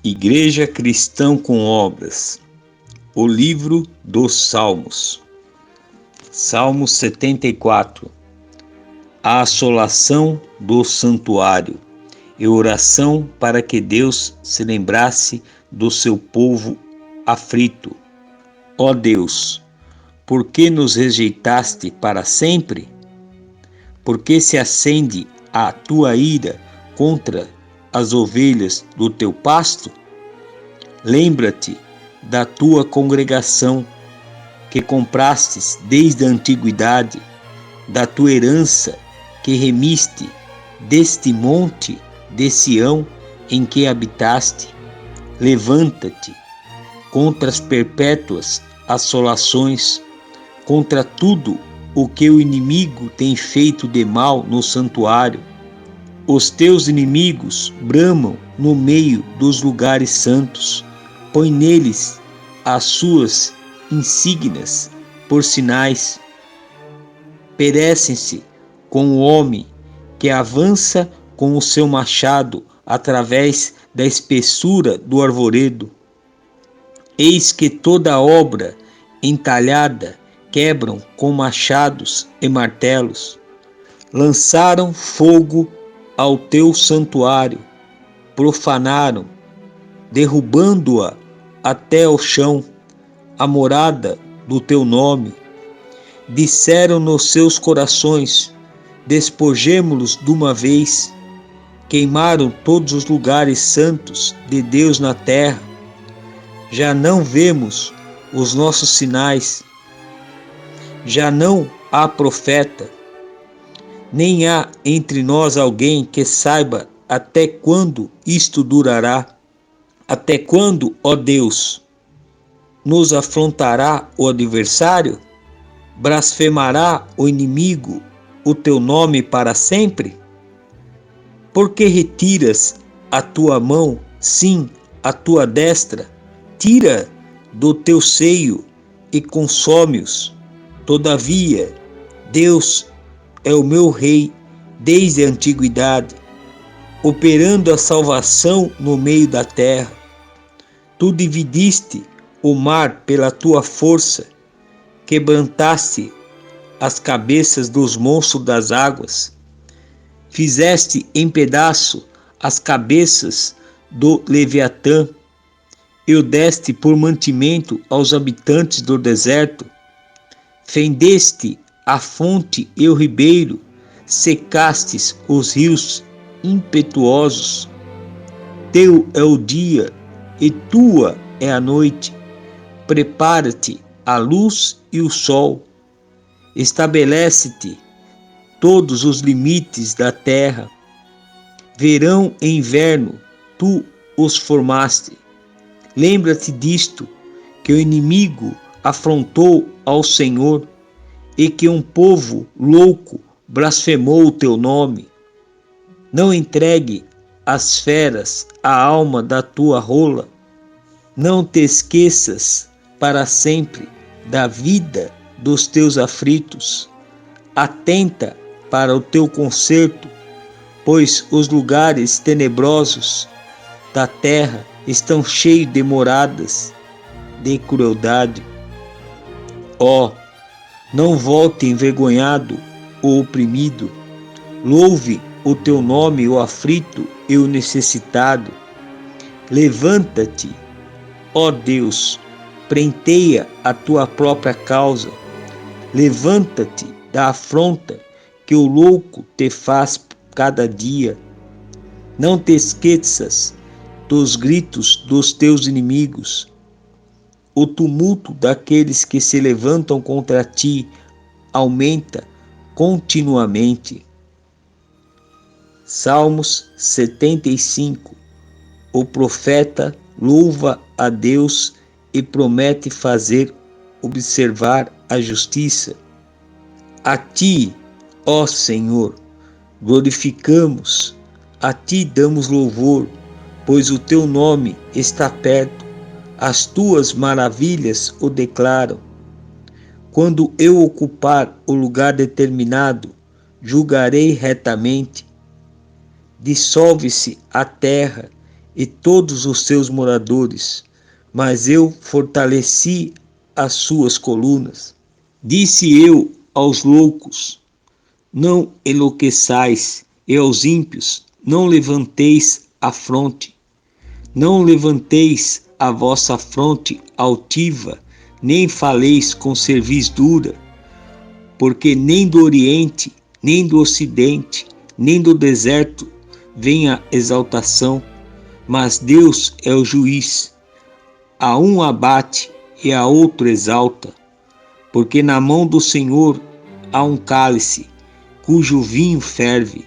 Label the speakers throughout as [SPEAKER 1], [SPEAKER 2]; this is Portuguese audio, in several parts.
[SPEAKER 1] Igreja Cristã com Obras, o livro dos Salmos. Salmo 74. A assolação do santuário e oração para que Deus se lembrasse do seu povo aflito. Ó Deus, por que nos rejeitaste para sempre? Por que se acende a tua ira contra as ovelhas do teu pasto? Lembra-te da tua congregação que comprastes desde a antiguidade, da tua herança que remiste deste monte de Sião em que habitaste. Levanta-te contra as perpétuas assolações, contra tudo o que o inimigo tem feito de mal no santuário. Os teus inimigos bramam no meio dos lugares santos. Põe neles as suas insígnias por sinais. Perecem-se com o homem que avança com o seu machado através da espessura do arvoredo. Eis que toda obra entalhada quebram com machados e martelos. Lançaram fogo ao teu santuário, profanaram, derrubando-a até ao chão, a morada do teu nome. Disseram nos seus corações: despojemo-los de uma vez. Queimaram todos os lugares santos de Deus na terra. Já não vemos os nossos sinais, já não há profeta, nem há entre nós alguém que saiba até quando isto durará. Até quando, ó Deus, nos afrontará o adversário? Blasfemará o inimigo o teu nome para sempre? Por que retiras a tua mão, sim, a tua destra? Tira do teu seio e consome-os. Todavia, Deus é o meu rei desde a antiguidade, operando a salvação no meio da terra. Tu dividiste o mar pela tua força, quebrantaste as cabeças dos monstros das águas, fizeste em pedaço as cabeças do Leviatã e o deste por mantimento aos habitantes do deserto. Fendeste a fonte e o ribeiro, secastes os rios impetuosos. Teu é o dia e tua é a noite. Prepara-te a luz e o sol. Estabelece-te todos os limites da terra. Verão e inverno, tu os formaste. Lembra-te disto, que o inimigo afrontou ao Senhor e que um povo louco blasfemou o teu nome. Não entregue às feras a alma da tua rola. Não te esqueças para sempre da vida dos teus aflitos. Atenta para o teu conserto, pois os lugares tenebrosos da terra estão cheios de moradas de crueldade. Ó, não volte envergonhado o oprimido. Louve o teu nome o aflito e o necessitado. Levanta-te, ó Deus, prenteia a tua própria causa. Levanta-te da afronta que o louco te faz cada dia. Não te esqueças dos gritos dos teus inimigos. O tumulto daqueles que se levantam contra ti aumenta continuamente. Salmos 75. O profeta louva a Deus e promete fazer observar a justiça. A ti, ó Senhor, glorificamos, a ti damos louvor, pois o teu nome está perto. As tuas maravilhas o declaram. Quando eu ocupar o lugar determinado, julgarei retamente. Dissolve-se a terra e todos os seus moradores, mas eu fortaleci as suas colunas. Disse eu aos loucos: não enlouqueçais, e aos ímpios: não levanteis a fronte. Não levanteis a vossa fronte altiva, nem faleis com cerviz dura, porque nem do Oriente, nem do Ocidente, nem do deserto vem a exaltação, mas Deus é o juiz. A um abate e a outro exalta, porque na mão do Senhor há um cálice, cujo vinho ferve,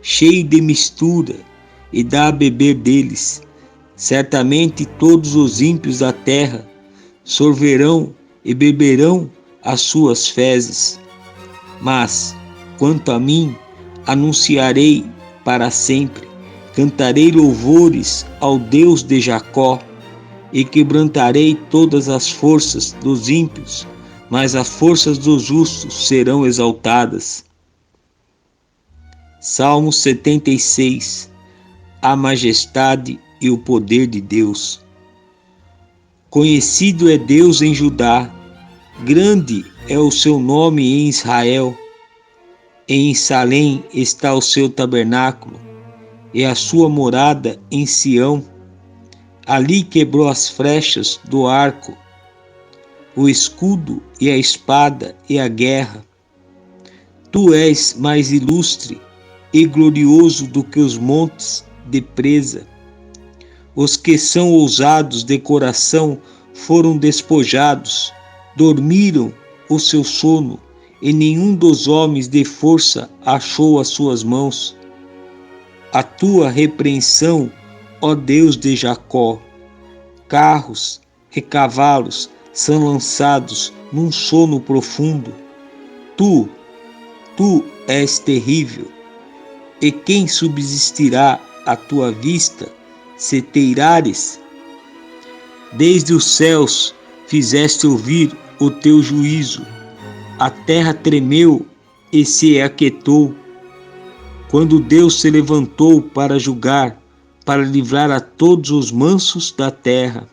[SPEAKER 1] cheio de mistura, e dá a beber deles. Certamente todos os ímpios da terra sorverão e beberão as suas fezes. Mas, quanto a mim, anunciarei para sempre, cantarei louvores ao Deus de Jacó, e quebrantarei todas as forças dos ímpios, mas as forças dos justos serão exaltadas. Salmo 76. A majestade e o poder de Deus. Conhecido é Deus em Judá, grande é o seu nome em Israel. Em Salém está o seu tabernáculo, e a sua morada em Sião. Ali quebrou as flechas do arco, o escudo e a espada e a guerra. Tu és mais ilustre e glorioso do que os montes de presa. Os que são ousados de coração foram despojados, dormiram o seu sono, e nenhum dos homens de força achou as suas mãos. A tua repreensão, ó Deus de Jacó, carros e cavalos são lançados num sono profundo. Tu és terrível, e quem subsistirá à tua vista, se te irares? Desde os céus fizeste ouvir o teu juízo, a terra tremeu e se aquietou. Quando Deus se levantou para julgar, para livrar a todos os mansos da terra,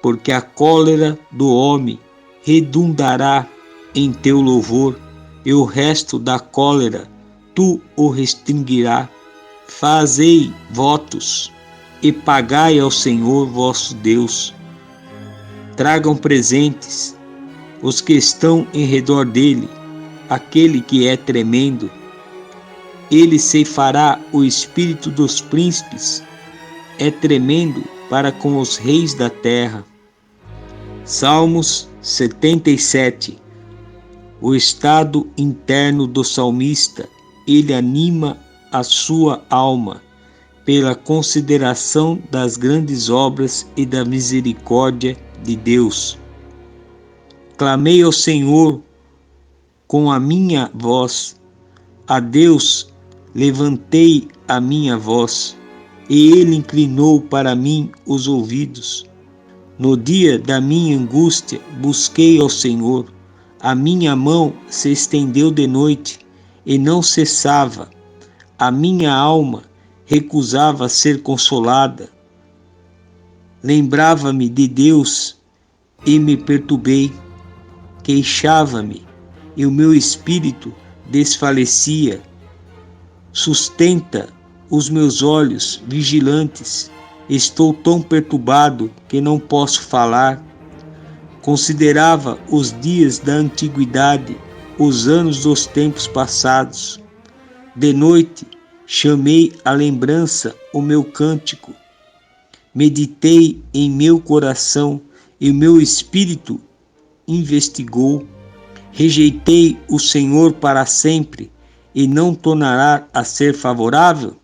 [SPEAKER 1] porque a cólera do homem redundará em teu louvor, e o resto da cólera tu o restringirás. Fazei votos e pagai ao Senhor vosso Deus. Tragam presentes os que estão em redor dele, aquele que é tremendo. Ele ceifará o espírito dos príncipes, é tremendo para com os reis da terra. Salmos 77. O estado interno do salmista, ele anima a sua alma pela consideração das grandes obras e da misericórdia de Deus. Clamei ao Senhor com a minha voz, a Deus levantei a minha voz, e ele inclinou para mim os ouvidos. No dia da minha angústia busquei ao Senhor, a minha mão se estendeu de noite e não cessava, a minha alma recusava ser consolada. Lembrava-me de Deus e me perturbei, queixava-me e o meu espírito desfalecia. Sustenta os meus olhos vigilantes, estou tão perturbado que não posso falar. Considerava os dias da antiguidade, os anos dos tempos passados. De noite chamei à lembrança o meu cântico. Meditei em meu coração e o meu espírito investigou. Rejeitei o Senhor para sempre e não tornará a ser favorável?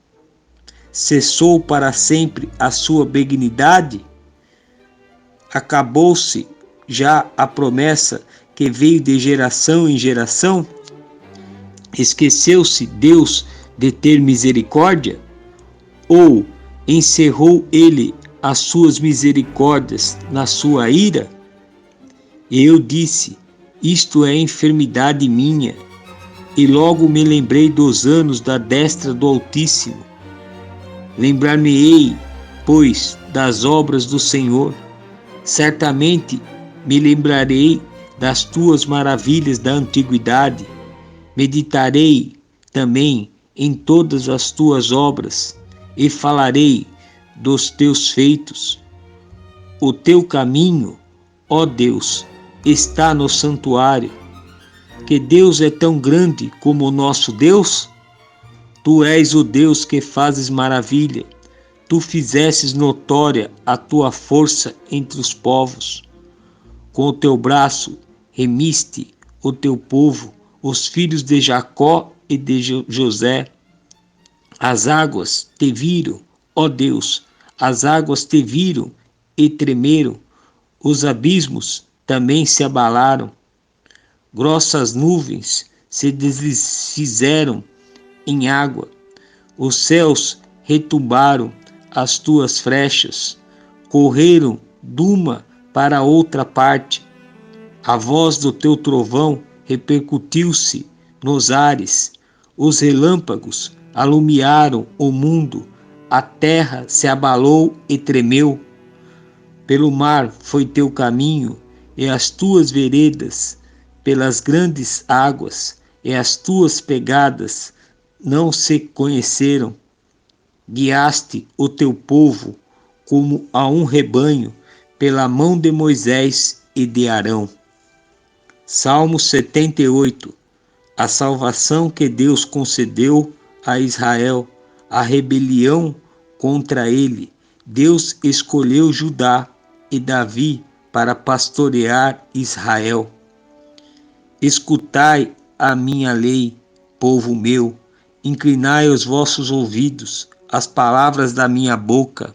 [SPEAKER 1] Cessou para sempre a sua benignidade? Acabou-se já a promessa que veio de geração em geração? Esqueceu-se Deus de ter misericórdia? Ou encerrou ele as suas misericórdias na sua ira? E eu disse: isto é enfermidade minha, e logo me lembrei dos anos da destra do Altíssimo. Lembrar-me-ei pois, das obras do Senhor. Certamente me lembrarei das tuas maravilhas da antiguidade. Meditarei também em todas as tuas obras e falarei dos teus feitos. O teu caminho, ó Deus, está no santuário. Que Deus é tão grande como o nosso Deus? Tu és o Deus que fazes maravilha. Tu fizestes notória a tua força entre os povos. Com o teu braço remiste o teu povo, os filhos de Jacó e de José. As águas te viram, ó Deus, as águas te viram e tremeram, os abismos também se abalaram. Grossas nuvens se desfizeram em água, os céus retumbaram as tuas frechas, correram de uma para outra parte. A voz do teu trovão repercutiu-se nos ares, os relâmpagos alumiaram o mundo, a terra se abalou e tremeu. Pelo mar foi teu caminho, e as tuas veredas, pelas grandes águas, e as tuas pegadas não se conheceram. Guiaste o teu povo como a um rebanho, pela mão de Moisés e de Arão. Salmo 78. A salvação que Deus concedeu a Israel, a rebelião contra ele. Deus escolheu Judá e Davi para pastorear Israel. Escutai a minha lei, povo meu, inclinai os vossos ouvidos, as palavras da minha boca.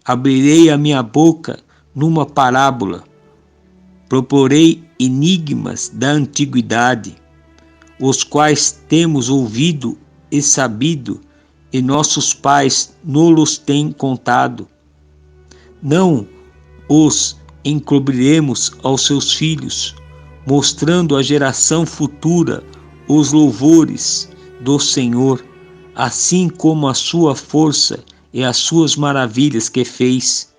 [SPEAKER 1] Abrirei a minha boca numa parábola, proporei enigmas da antiguidade, os quais temos ouvido e sabido, e nossos pais nos têm contado. Não os encobriremos aos seus filhos, mostrando à geração futura os louvores do Senhor, assim como a sua força e as suas maravilhas que fez.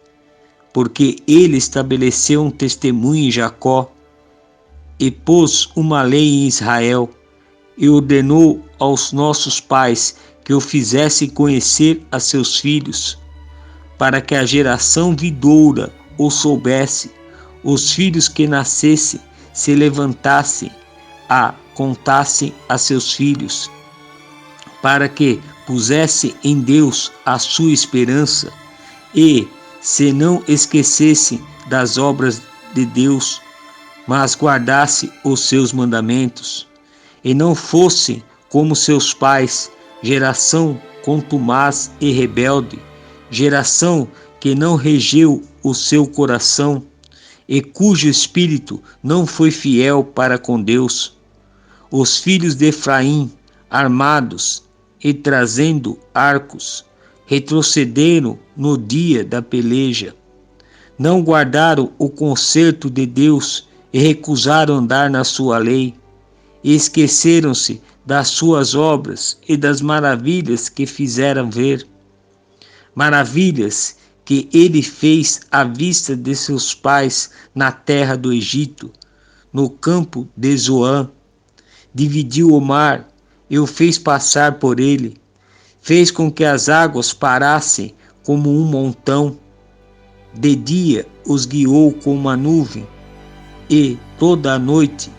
[SPEAKER 1] Porque ele estabeleceu um testemunho em Jacó e pôs uma lei em Israel, e ordenou aos nossos pais que o fizessem conhecer a seus filhos, para que a geração vindoura o soubesse, os filhos que nascessem se levantassem a contassem a seus filhos, para que pusesse em Deus a sua esperança e se não esquecesse das obras de Deus, mas guardasse os seus mandamentos, e não fosse como seus pais, geração contumaz e rebelde, geração que não regeu o seu coração, e cujo espírito não foi fiel para com Deus. Os filhos de Efraim, armados e trazendo arcos, retrocederam no dia da peleja. Não guardaram o concerto de Deus e recusaram andar na sua lei. E esqueceram-se das suas obras e das maravilhas que fizeram ver. Maravilhas que ele fez à vista de seus pais na terra do Egito, no campo de Zoã. Dividiu o mar e o fez passar por ele. Fez com que as águas parassem como um montão. De dia os guiou com uma nuvem e toda a noite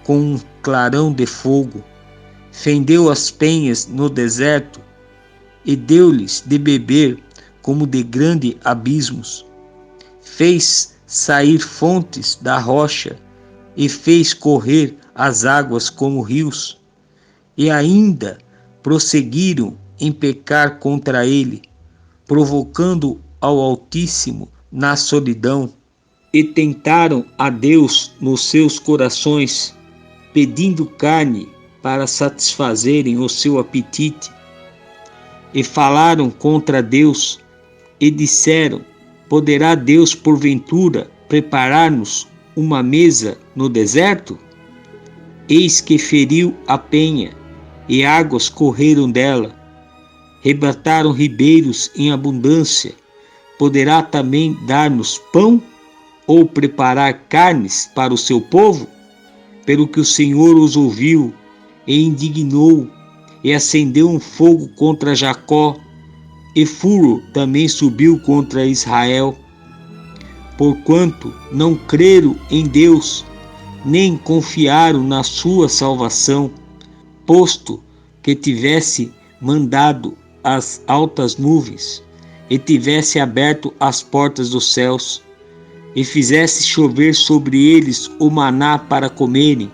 [SPEAKER 1] com um clarão de fogo. Fendeu as penhas no deserto e deu-lhes de beber como de grandes abismos. Fez sair fontes da rocha e fez correr as águas como rios. E ainda prosseguiram em pecar contra ele, provocando ao Altíssimo na solidão, e tentaram a Deus nos seus corações, pedindo carne para satisfazerem o seu apetite, e falaram contra Deus, e disseram: poderá Deus porventura preparar-nos uma mesa no deserto? Eis que feriu a penha, e águas correram dela. rebataram ribeiros em abundância. Poderá também dar-nos pão ou preparar carnes para o seu povo? Pelo que o Senhor os ouviu e indignou, e acendeu um fogo contra Jacó, e furor também subiu contra Israel, porquanto não creram em Deus, nem confiaram na sua salvação, posto que tivesse mandado as altas nuvens, e tivesse aberto as portas dos céus, e fizesse chover sobre eles o maná para comerem,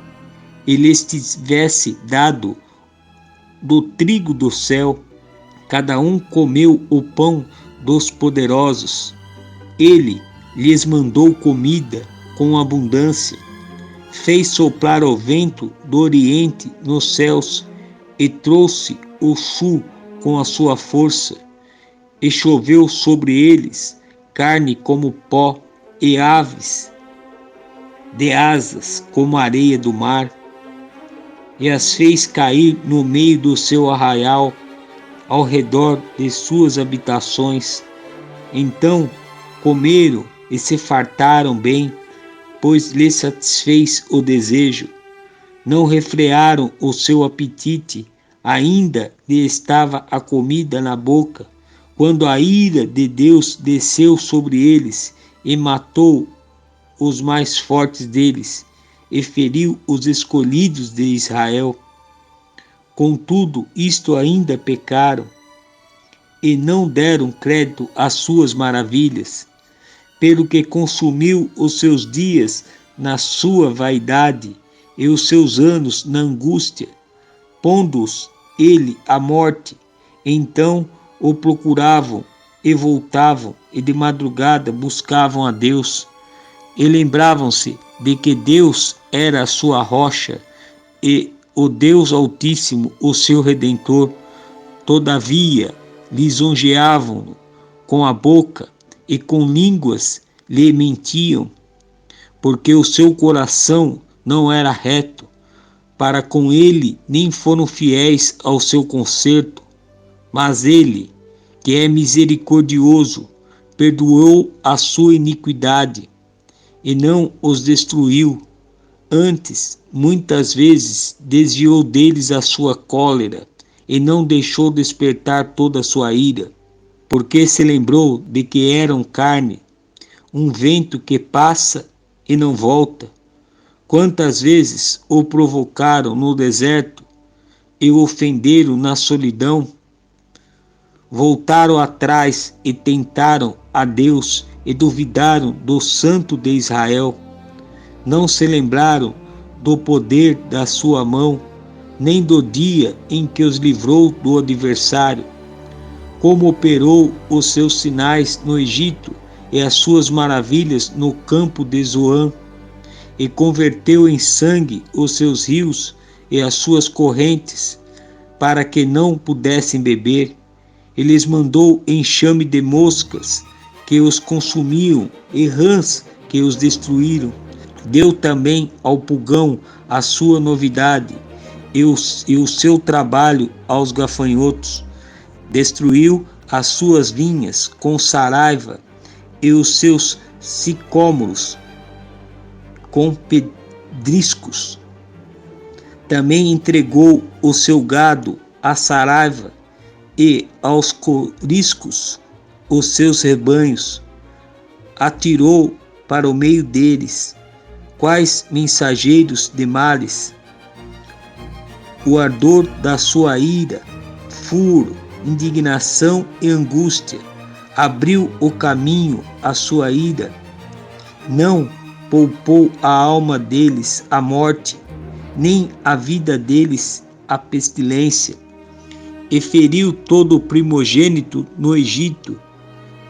[SPEAKER 1] e lhes tivesse dado do trigo do céu, cada um comeu o pão dos poderosos. Ele lhes mandou comida com abundância, fez soprar o vento do oriente nos céus, e trouxe o chu com a sua força, e choveu sobre eles carne como pó, e aves de asas como a areia do mar, e as fez cair no meio do seu arraial, ao redor de suas habitações. Então comeram e se fartaram bem, pois lhes satisfez o desejo. Não refrearam o seu apetite, ainda lhe estava a comida na boca, quando a ira de Deus desceu sobre eles e matou os mais fortes deles, e feriu os escolhidos de Israel. Contudo, isto ainda pecaram, e não deram crédito às suas maravilhas, pelo que consumiu os seus dias na sua vaidade, e os seus anos na angústia, pondo-os ele à morte. Então o procuravam e voltavam, e de madrugada buscavam a Deus, e lembravam-se de que Deus era a sua rocha, e o Deus Altíssimo o seu Redentor. Todavia lisonjeavam-no com a boca, e com línguas lhe mentiam, porque o seu coração não era reto para com ele, nem foram fiéis ao seu concerto. Mas ele, que é misericordioso, perdoou a sua iniquidade, e não os destruiu. Antes, muitas vezes, desviou deles a sua cólera, e não deixou despertar toda a sua ira, porque se lembrou de que eram carne, um vento que passa e não volta. Quantas vezes o provocaram no deserto e o ofenderam na solidão? Voltaram atrás e tentaram a Deus, e duvidaram do Santo de Israel. Não se lembraram do poder da sua mão, nem do dia em que os livrou do adversário, como operou os seus sinais no Egito e as suas maravilhas no campo de Zoan, e converteu em sangue os seus rios e as suas correntes, para que não pudessem beber. E lhes mandou enxame de moscas que os consumiam, e rãs que os destruíram. Deu também ao pulgão a sua novidade, e o seu trabalho aos gafanhotos. Destruiu as suas vinhas com saraiva, e os seus sicômoros com pedriscos. Também entregou o seu gado à saraiva, e aos coriscos os seus rebanhos. Atirou para o meio deles, quais mensageiros de males. O ardor da sua ira, furo, indignação e angústia, abriu o caminho à sua ira. Não poupou a alma deles à morte, nem a vida deles à pestilência. E feriu todo o primogênito no Egito,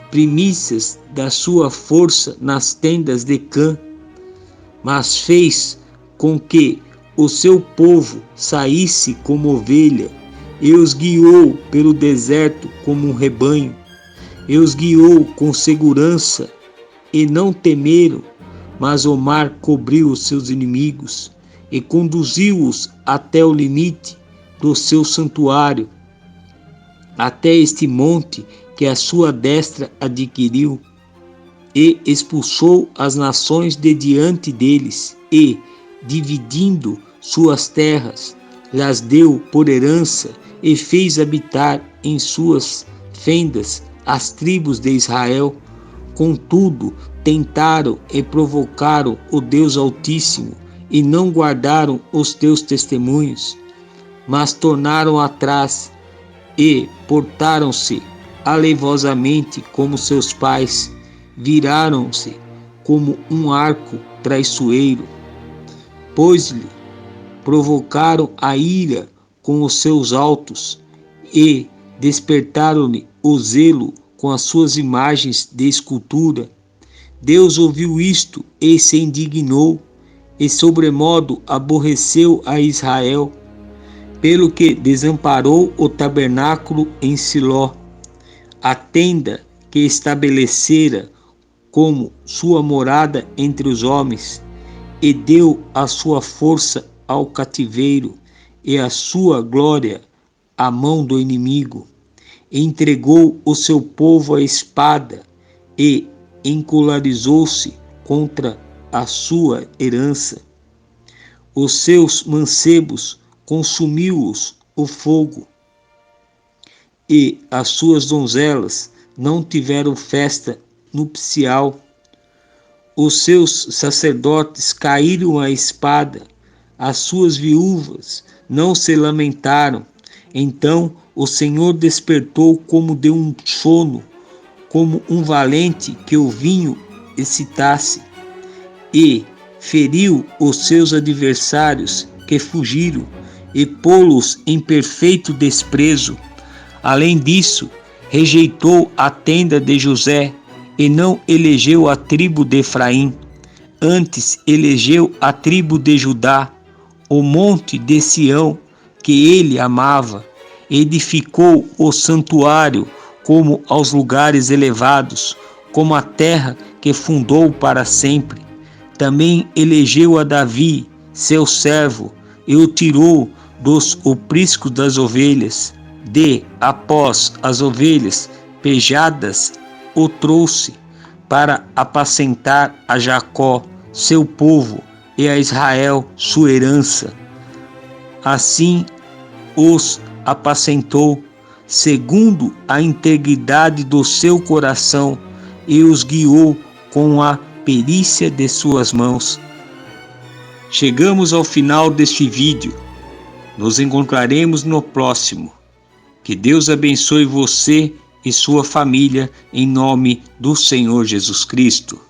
[SPEAKER 1] primícias da sua força nas tendas de Cã. Mas fez com que o seu povo saísse como ovelha, e os guiou pelo deserto como um rebanho, e os guiou com segurança, e não temeram, mas o mar cobriu os seus inimigos, e conduziu-os até o limite do seu santuário. até este monte que a sua destra adquiriu, e expulsou as nações de diante deles, e, dividindo suas terras, lhes deu por herança, e fez habitar em suas fendas as tribos de Israel. Contudo, tentaram e provocaram o Deus Altíssimo, e não guardaram os teus testemunhos, mas tornaram atrás e portaram-se aleivosamente como seus pais, viraram-se como um arco traiçoeiro, pois-lhe provocaram a ira com os seus altos e despertaram-lhe o zelo com as suas imagens de escultura. Deus ouviu isto e se indignou, e sobremodo aborreceu a Israel, pelo que desamparou o tabernáculo em Siló, a tenda que estabelecera como sua morada entre os homens, e deu a sua força ao cativeiro e a sua glória à mão do inimigo. Entregou o seu povo à espada e encolarizou-se contra a sua herança. Os seus mancebos consumiu-os o fogo, e as suas donzelas não tiveram festa nupcial. Os seus sacerdotes caíram à espada, as suas viúvas não se lamentaram. Então o Senhor despertou como de um sono, como um valente que o vinho excitasse, e feriu os seus adversários que fugiram, e pô-los em perfeito desprezo. Além disso, rejeitou a tenda de José, e não elegeu a tribo de Efraim, antes elegeu a tribo de Judá, o monte de Sião que ele amava. Edificou o santuário como aos lugares elevados, como a terra que fundou para sempre. Também elegeu a Davi, seu servo, e o tirou dos apriscos das ovelhas. Após as ovelhas pejadas, o trouxe para apacentar a Jacó, seu povo, e a Israel, sua herança. Assim os apacentou, segundo a integridade do seu coração, e os guiou com a perícia de suas mãos. Chegamos ao final deste vídeo. Nos encontraremos no próximo. Que Deus abençoe você e sua família, em nome do Senhor Jesus Cristo.